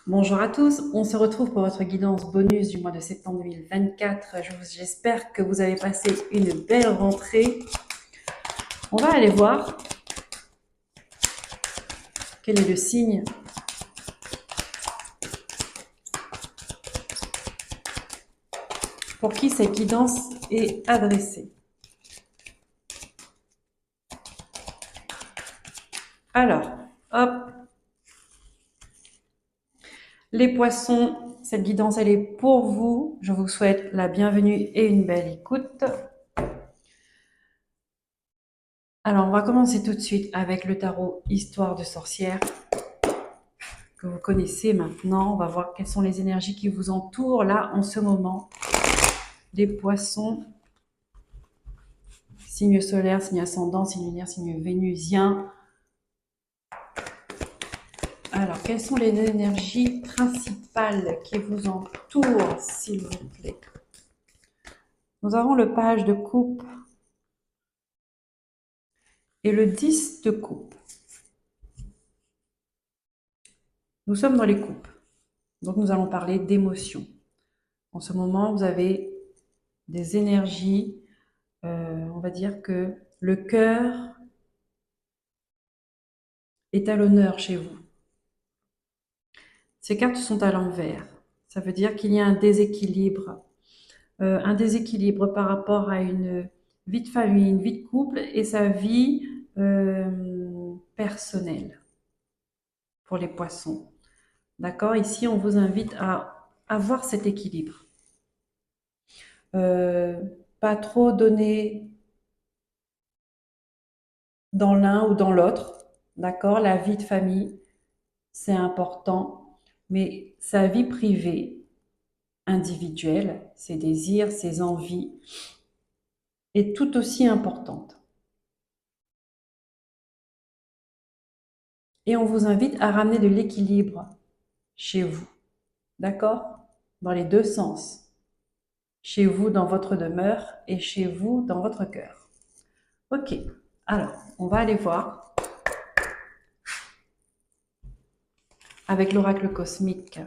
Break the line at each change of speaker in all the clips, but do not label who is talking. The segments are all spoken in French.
Bonjour à tous, on se retrouve pour votre guidance bonus du mois de septembre 2024. J'espère que vous avez passé une belle rentrée. On va aller voir quel est le signe pour qui cette guidance est adressée. Alors, hop, les poissons, cette guidance elle est pour vous. Je vous souhaite la bienvenue et une belle écoute. Alors, on va commencer tout de suite avec le tarot Histoire de sorcière que vous connaissez maintenant. On va voir quelles sont les énergies qui vous entourent là en ce moment. Les poissons, signe solaire, signe ascendant, signe lunaire, signe vénusien. Alors, quelles sont les énergies principales qui vous entourent, s'il vous plaît? Nous avons le page de coupe et le 10 de coupe. Nous sommes dans les coupes, donc nous allons parler d'émotions. En ce moment, vous avez des énergies, on va dire que le cœur est à l'honneur chez vous. Ces cartes sont à l'envers. Ça veut dire qu'il y a un déséquilibre par rapport à une vie de famille, une vie de couple et sa vie personnelle pour les poissons. D'accord? Ici, on vous invite à avoir cet équilibre. Pas trop donner dans l'un ou dans l'autre. D'accord? La vie de famille, c'est important, mais sa vie privée, individuelle, ses désirs, ses envies, est tout aussi importante. Et on vous invite à ramener de l'équilibre chez vous. D'accord? Dans les deux sens. Chez vous dans votre demeure et chez vous dans votre cœur. Ok, alors on va aller voir avec l'oracle cosmique.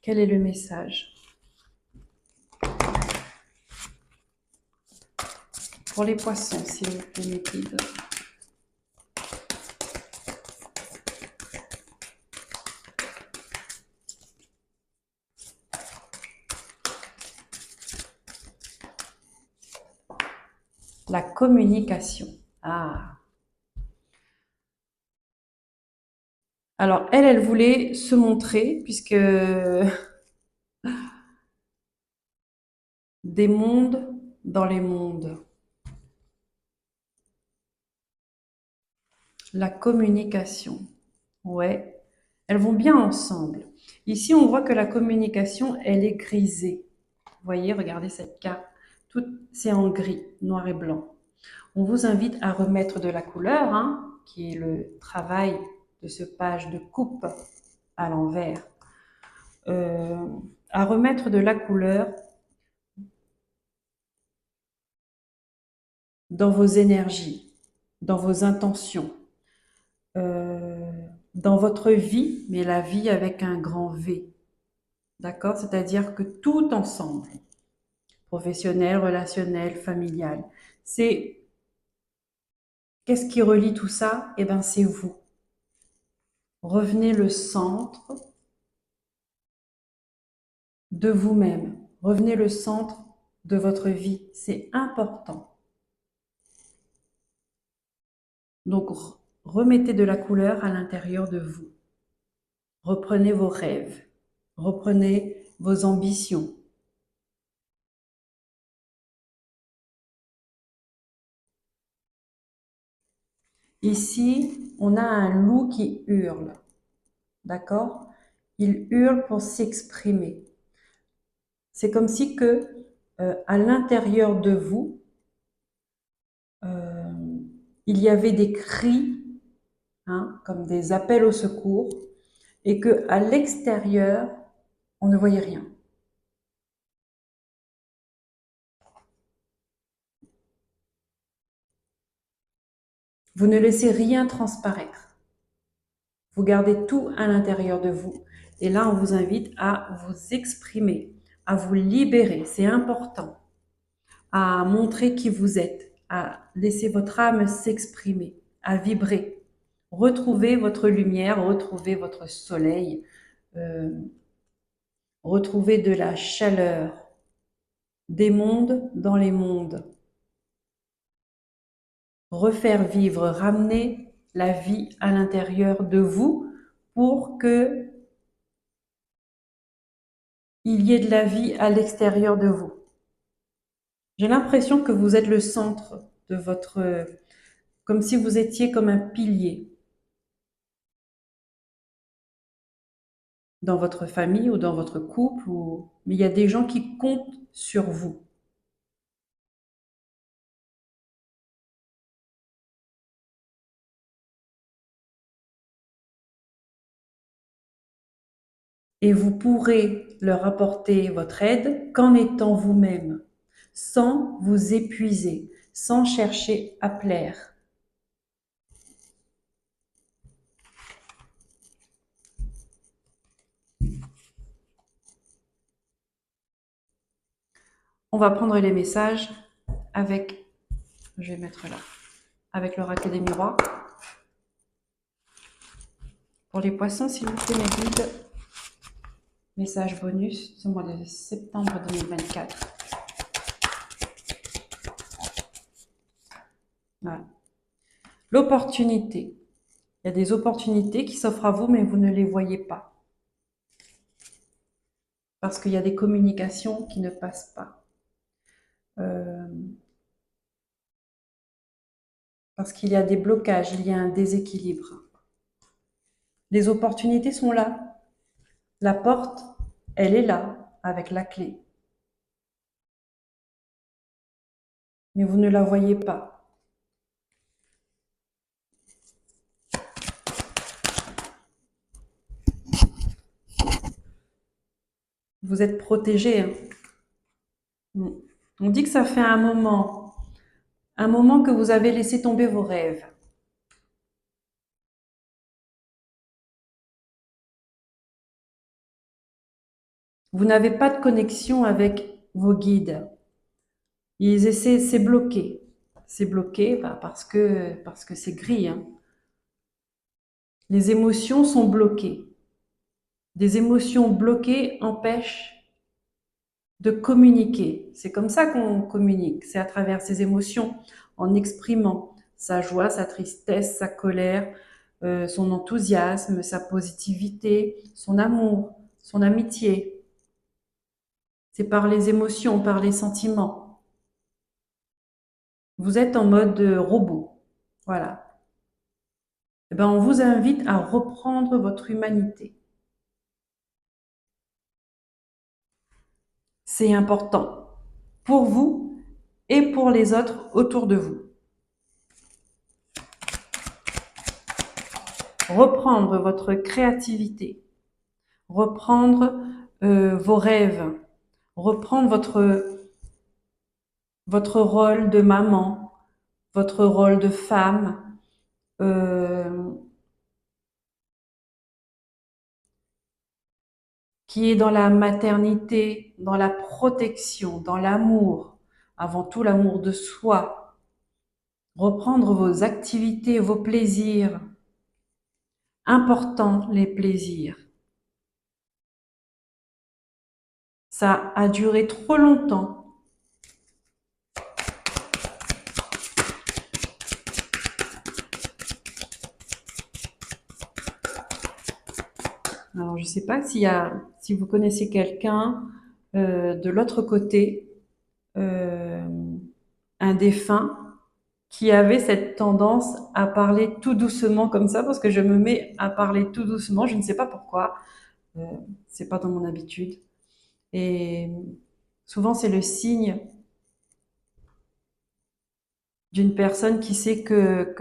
Quel est le message pour les poissons, s'il vous plaît, mes guides? La communication. Ah. Alors, elle voulait se montrer, puisque des mondes dans les mondes. La communication. Ouais, elles vont bien ensemble. Ici, on voit que la communication, elle est grisée. Vous voyez, regardez cette carte. Tout, c'est en gris, noir et blanc. On vous invite à remettre de la couleur, hein, qui est le travail de ce page de coupe à l'envers. À remettre de la couleur dans vos énergies, dans vos intentions, dans votre vie, mais la vie avec un grand V. D'accord? C'est-à-dire que tout ensemble, professionnel, relationnel, familial, c'est qu'est-ce qui relie tout ça? Eh bien, c'est vous. Revenez le centre de vous-même. Revenez le centre de votre vie. C'est important. Donc, remettez de la couleur à l'intérieur de vous. Reprenez vos rêves. Reprenez vos ambitions. Ici, on a un loup qui hurle. D'accord? Il hurle pour s'exprimer. C'est comme si que à l'intérieur de vous, euh, il y avait des cris, hein, comme des appels au secours, et que à l'extérieur, on ne voyait rien. Vous ne laissez rien transparaître. Vous gardez tout à l'intérieur de vous. Et là, on vous invite à vous exprimer, à vous libérer. C'est important. À montrer qui vous êtes, à laisser votre âme s'exprimer, à vibrer. Retrouvez votre lumière, retrouvez votre soleil, euh, retrouvez de la chaleur, des mondes dans les mondes. Refaire vivre, ramener la vie à l'intérieur de vous pour que il y ait de la vie à l'extérieur de vous. J'ai l'impression que vous êtes le centre de votre... comme si vous étiez comme un pilier dans votre famille ou dans votre couple, mais il y a des gens qui comptent sur vous. Et vous pourrez leur apporter votre aide qu'en étant vous-même, sans vous épuiser, sans chercher à plaire. On va prendre les messages avec, je vais mettre là, avec l'oracle des miroirs. Pour les poissons, s'il vous plaît, mes guides, message bonus ce mois de septembre 2024. Voilà. L'opportunité. Il y a des opportunités qui s'offrent à vous, mais vous ne les voyez pas. Parce qu'il y a des communications qui ne passent pas. Parce qu'il y a des blocages, il y a un déséquilibre. Les opportunités sont là. La porte, elle est là, avec la clé. Mais vous ne la voyez pas. Vous êtes protégé. Hein. On dit que ça fait un moment que vous avez laissé tomber vos rêves. Vous n'avez pas de connexion avec vos guides. Ils essaient, c'est bloqué. C'est bloqué parce que c'est gris. Hein. Les émotions sont bloquées. Des émotions bloquées empêchent de communiquer. C'est comme ça qu'on communique. C'est à travers ses émotions, en exprimant sa joie, sa tristesse, sa colère, son enthousiasme, sa positivité, son amour, son amitié. C'est par les émotions, par les sentiments. Vous êtes en mode robot. Voilà. Eh ben, on vous invite à reprendre votre humanité. C'est important pour vous et pour les autres autour de vous. Reprendre votre créativité, reprendre vos rêves, reprendre votre rôle de maman, votre rôle de femme, qui est dans la maternité, dans la protection, dans l'amour, avant tout l'amour de soi. Reprendre vos activités, vos plaisirs. Important, les plaisirs. Ça a duré trop longtemps. Alors, je ne sais pas si vous connaissez quelqu'un de l'autre côté, un défunt, qui avait cette tendance à parler tout doucement comme ça, parce que je me mets à parler tout doucement, je ne sais pas pourquoi, euh, c'est pas dans mon habitude. Et souvent, c'est le signe d'une personne qui sait que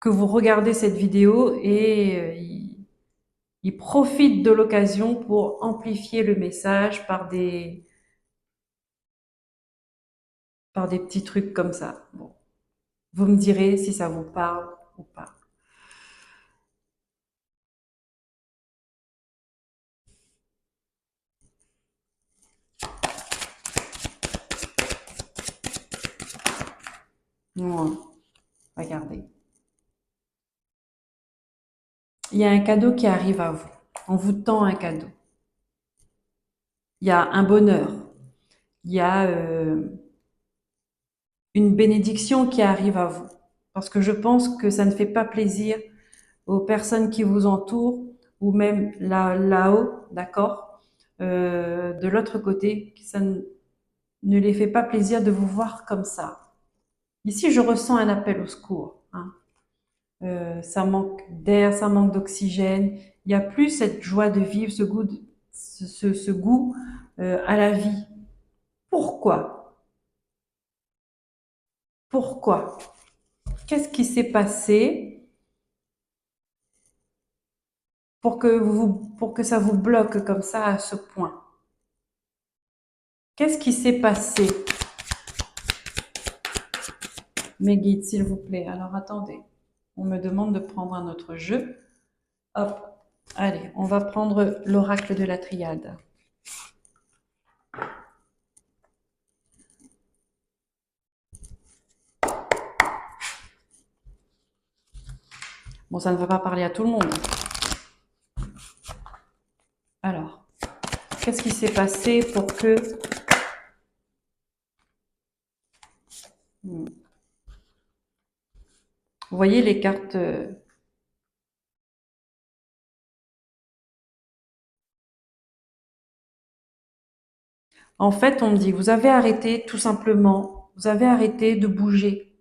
vous regardez cette vidéo et il profite de l'occasion pour amplifier le message par des petits trucs comme ça. Bon. Vous me direz si ça vous parle. ou pas. Ouais, regardez. Il y a un cadeau qui arrive à vous. On vous tend un cadeau. Il y a un bonheur. Il y a une bénédiction qui arrive à vous. Parce que je pense que ça ne fait pas plaisir aux personnes qui vous entourent ou même là-haut, d'accord, de l'autre côté, ça ne les fait pas plaisir de vous voir comme ça. Ici, je ressens un appel au secours, hein. Ça manque d'air, ça manque d'oxygène. Il n'y a plus cette joie de vivre, ce goût, ce goût à la vie. Pourquoi? Pourquoi? Qu'est-ce qui s'est passé pour que ça vous bloque comme ça à ce point? Qu'est-ce qui s'est passé? Mes guides, s'il vous plaît. Alors attendez, on me demande de prendre un autre jeu. Hop, allez, on va prendre l'oracle de la triade. Bon, ça ne va pas parler à tout le monde. Alors, qu'est-ce qui s'est passé pour que... Vous voyez les cartes... En fait, on me dit, vous avez arrêté tout simplement, vous avez arrêté de bouger.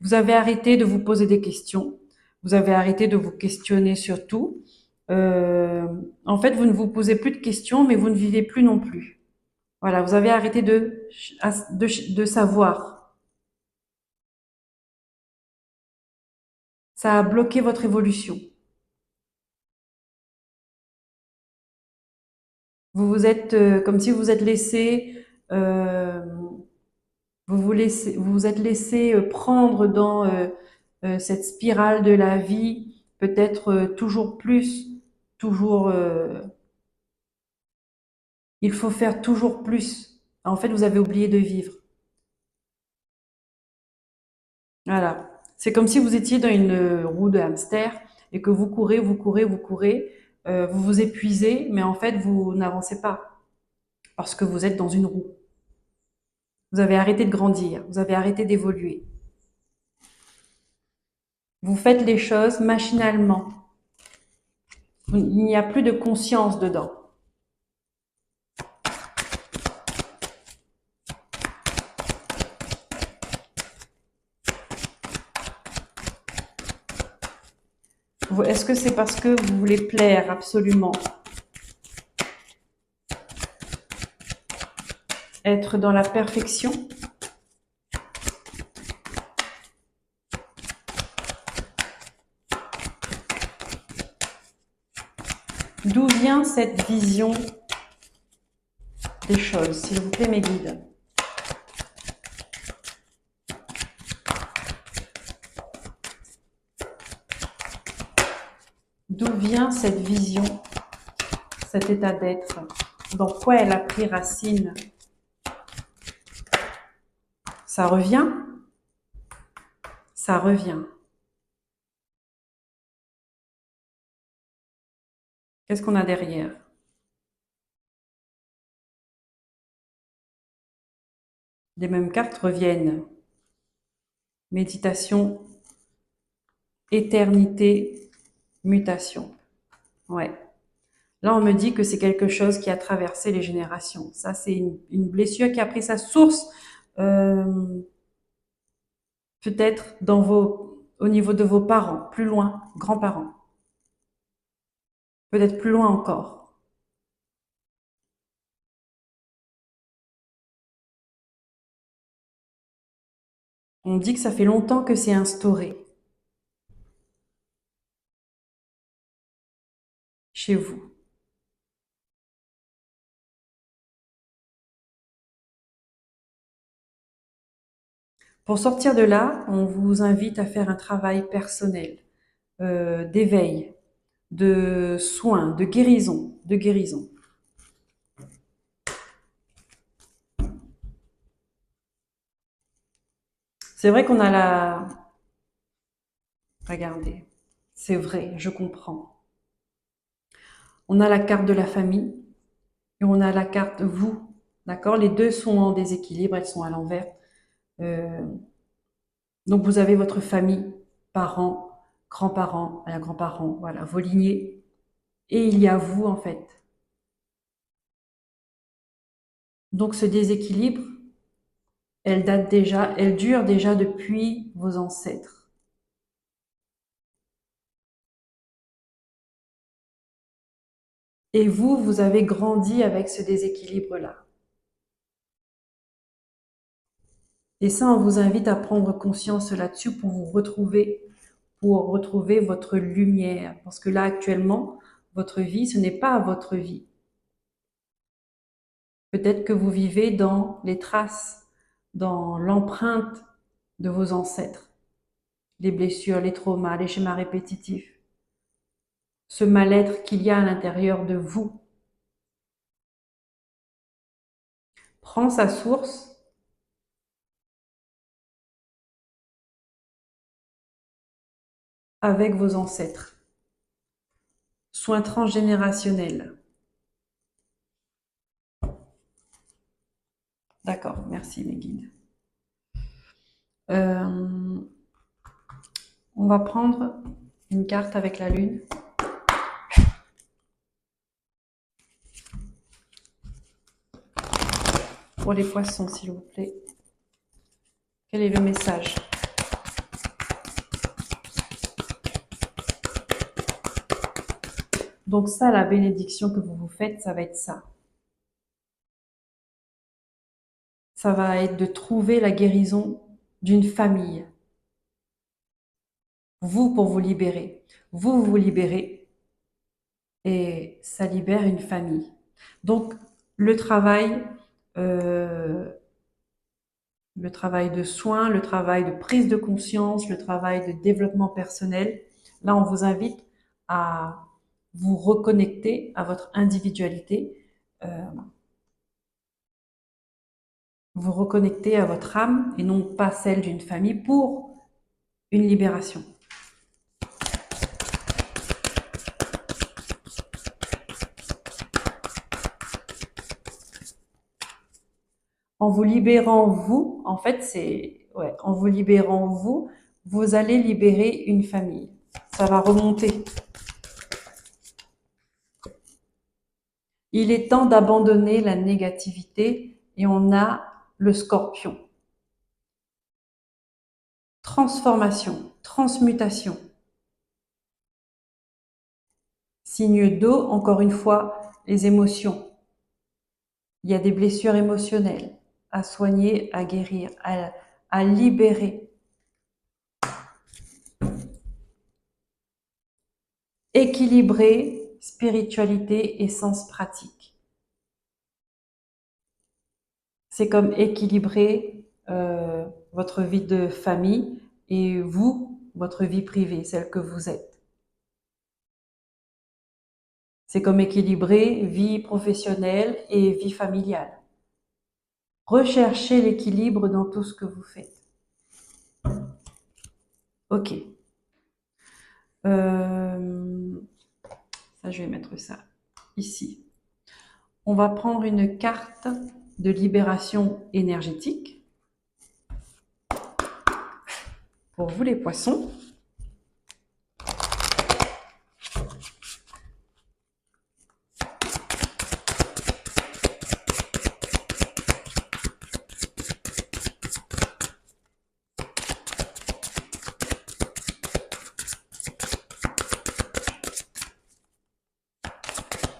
Vous avez arrêté de vous poser des questions. Vous avez arrêté de vous questionner sur tout. Euh, En fait, vous ne vous posez plus de questions, mais vous ne vivez plus non plus. Voilà, vous avez arrêté de savoir. Ça a bloqué votre évolution. Vous vous êtes, comme si vous vous êtes laissé, euh, vous vous êtes laissé prendre dans cette spirale de la vie, peut-être toujours plus, toujours, il faut faire toujours plus. En fait, vous avez oublié de vivre. Voilà. C'est comme si vous étiez dans une roue de hamster et que vous courez, vous courez, vous courez, vous vous épuisez, mais en fait, vous n'avancez pas parce que vous êtes dans une roue. Vous avez arrêté de grandir, vous avez arrêté d'évoluer. Vous faites les choses machinalement. Il n'y a plus de conscience dedans. Est-ce que c'est parce que vous voulez plaire absolument, être dans la perfection? D'où vient cette vision des choses, s'il vous plaît, mes guides? D'où vient cette vision, cet état d'être? Dans quoi elle a pris racine? Ça revient? Ça revient. Qu'est-ce qu'on a derrière? Les mêmes cartes reviennent. Méditation, éternité, mutation. Ouais. Là, on me dit que c'est quelque chose qui a traversé les générations. Ça, c'est une blessure qui a pris sa source, euh, peut-être au niveau de vos parents, plus loin, grands-parents, peut-être plus loin encore. On me dit que ça fait longtemps que c'est instauré chez vous. Pour sortir de là, on vous invite à faire un travail personnel, d'éveil, de soins, de guérison, de guérison. C'est vrai qu'on a la... Regardez, c'est vrai, je comprends. On a la carte de la famille et on a la carte vous, d'accord? Les deux sont en déséquilibre, elles sont à l'envers. Euh, donc vous avez votre famille, parents, grands-parents, grands-parents, voilà, vos lignées. Et il y a vous, en fait. Donc ce déséquilibre, elle dure déjà depuis vos ancêtres. Et vous, vous avez grandi avec ce déséquilibre-là. Et ça, on vous invite à prendre conscience là-dessus pour retrouver votre lumière. Parce que là, actuellement, votre vie, ce n'est pas votre vie. Peut-être que vous vivez dans les traces, dans l'empreinte de vos ancêtres, les blessures, les traumas, les schémas répétitifs, ce mal-être qu'il y a à l'intérieur de vous. Prends sa source avec vos ancêtres. Soins transgénérationnels. D'accord, merci mes guides. Euh, on va prendre une carte avec la lune. Pour les poissons, s'il vous plaît. Quel est le message? Donc ça, la bénédiction que vous vous faites, ça va être ça. Ça va être de trouver la guérison d'une famille. Vous, pour vous libérer. Vous vous libérez et ça libère une famille. Donc, le travail euh, de soins, le travail de prise de conscience, le travail de développement personnel. Là, on vous invite à vous reconnecter à votre individualité, euh, vous reconnecter à votre âme et non pas celle d'une famille pour une libération. En vous libérant vous, en fait, en vous libérant vous, vous allez libérer une famille. Ça va remonter. Il est temps d'abandonner la négativité et on a le scorpion. Transformation, transmutation. Signe d'eau, encore une fois, les émotions. Il y a des blessures émotionnelles à soigner, à guérir, à libérer. Équilibrer spiritualité et sens pratique. C'est comme équilibrer votre vie de famille et vous, votre vie privée, celle que vous êtes. C'est comme équilibrer vie professionnelle et vie familiale. Recherchez l'équilibre dans tout ce que vous faites. Ok. Ça, je vais mettre ça ici. On va prendre une carte de libération énergétique pour vous les poissons.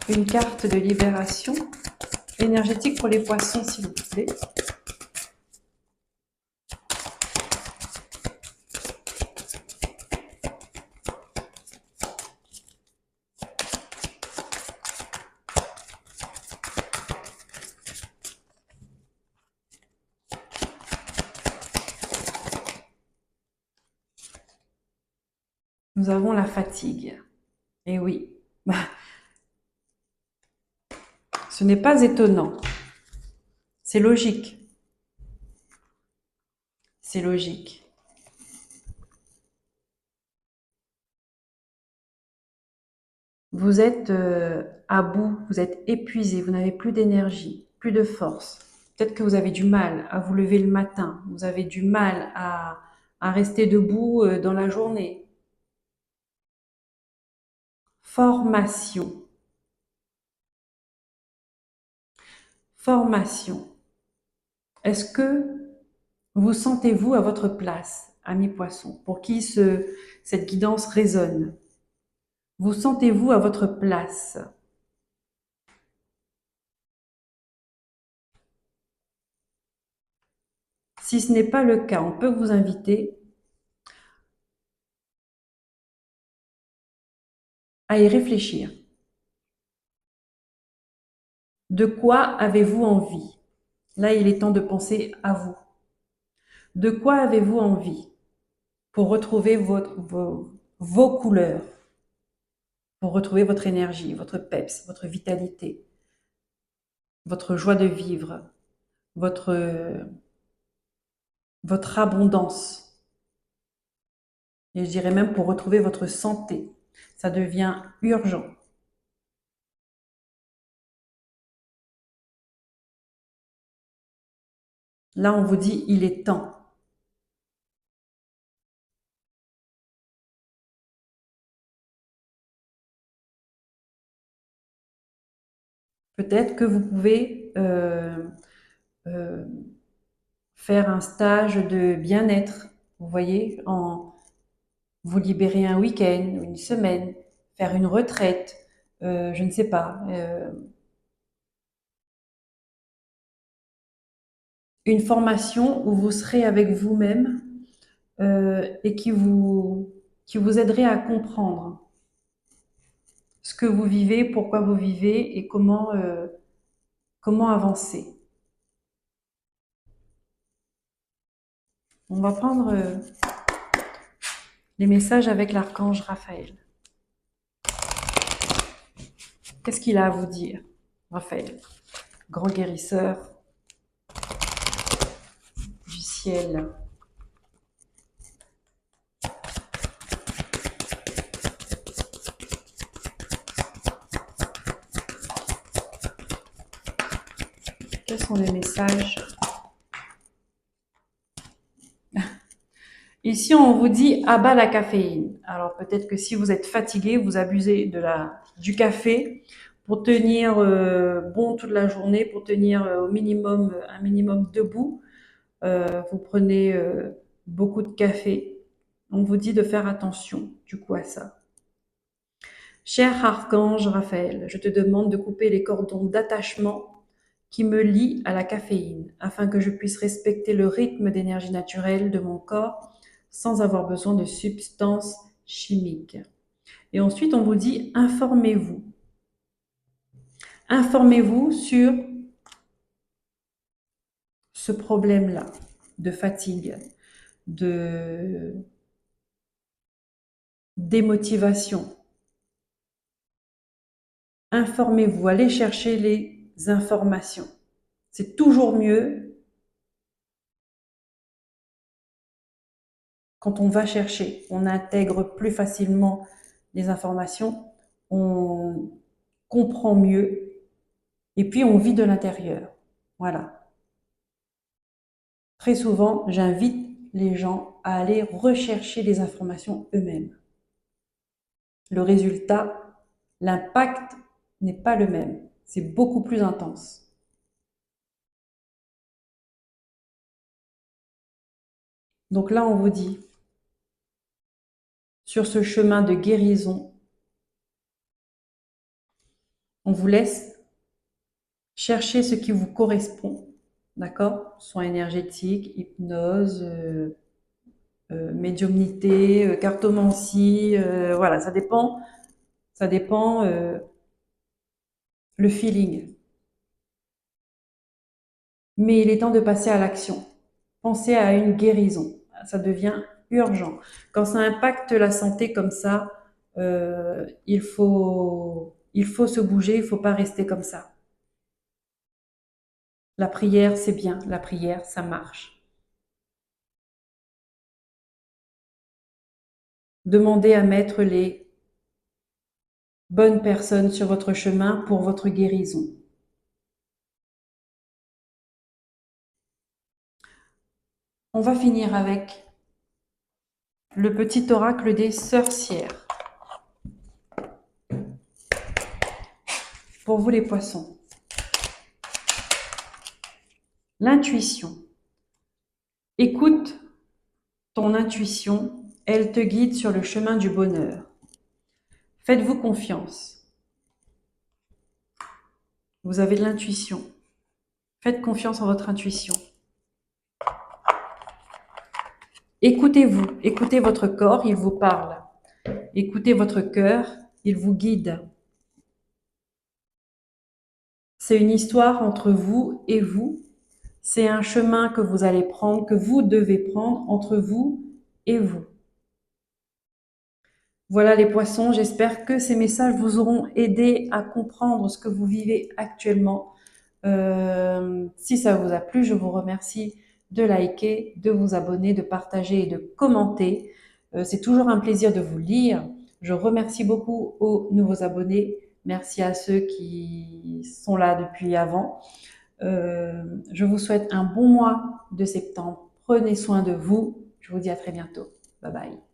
Une carte de libération énergétique pour les poissons, s'il vous plaît. Nous avons la fatigue. Et oui, ce n'est pas étonnant. C'est logique. C'est logique. Vous êtes à bout, vous êtes épuisé, vous n'avez plus d'énergie, plus de force. Peut-être que vous avez du mal à vous lever le matin, vous avez du mal à rester debout dans la journée. Formation. Formation. Est-ce que vous sentez-vous à votre place, ami poisson, pour qui cette guidance résonne? Vous sentez-vous à votre place? Si ce n'est pas le cas, on peut vous inviter à y réfléchir. De quoi avez-vous envie? Là, il est temps de penser à vous. De quoi avez-vous envie pour retrouver vos couleurs, pour retrouver votre énergie, votre peps, votre vitalité, votre joie de vivre, votre abondance. Et je dirais même pour retrouver votre santé. Ça devient urgent. Là, on vous dit, il est temps. Peut-être que vous pouvez euh, faire un stage de bien-être, vous voyez, vous libérer un week-end, une semaine, faire une retraite, je ne sais pas, une formation où vous serez avec vous-même et qui vous aiderait à comprendre ce que vous vivez, pourquoi vous vivez et comment avancer. On va prendre les messages avec l'archange Raphaël. Qu'est-ce qu'il a à vous dire, Raphaël, grand guérisseur du ciel? Quels sont les messages? Ici, on vous dit abat la caféine. Alors peut-être que si vous êtes fatigué, vous abusez du café pour tenir bon toute la journée, pour tenir au minimum, un minimum debout. Vous prenez beaucoup de café. On vous dit de faire attention du coup à ça. Cher archange Raphaël, je te demande de couper les cordons d'attachement qui me lient à la caféine, afin que je puisse respecter le rythme d'énergie naturelle de mon corps sans avoir besoin de substances chimiques. Et ensuite, on vous dit informez-vous. Informez-vous sur ce problème-là de fatigue, de démotivation. Informez-vous, allez chercher les informations. C'est toujours mieux quand on va chercher. On intègre plus facilement les informations, on comprend mieux et puis on vit de l'intérieur. Voilà. Très souvent, j'invite les gens à aller rechercher les informations eux-mêmes. Le résultat, l'impact n'est pas le même. C'est beaucoup plus intense. Donc là, on vous dit, sur ce chemin de guérison, on vous laisse chercher ce qui vous correspond, d'accord? Soins énergétiques, hypnose, médiumnité, cartomancie, voilà, ça dépend le feeling. Mais il est temps de passer à l'action. Pensez à une guérison. Ça devient urgent. Quand ça impacte la santé comme ça, il faut se bouger, il faut pas rester comme ça. La prière, c'est bien. La prière, ça marche. Demandez à mettre les bonnes personnes sur votre chemin pour votre guérison. On va finir avec le petit oracle des sorcières. Pour vous les poissons. L'intuition. Écoute ton intuition, elle te guide sur le chemin du bonheur. Faites-vous confiance. Vous avez de l'intuition. Faites confiance en votre intuition. Écoutez-vous, écoutez votre corps, il vous parle. Écoutez votre cœur, il vous guide. C'est une histoire entre vous et vous. C'est un chemin que vous allez prendre, que vous devez prendre entre vous et vous. Voilà les poissons, j'espère que ces messages vous auront aidé à comprendre ce que vous vivez actuellement. Si ça vous a plu, je vous remercie de liker, de vous abonner, de partager et de commenter. C'est toujours un plaisir de vous lire. Je remercie beaucoup aux nouveaux abonnés. Merci à ceux qui sont là depuis avant. Je vous souhaite un bon mois de septembre. Prenez soin de vous. Je vous dis à très bientôt. Bye bye.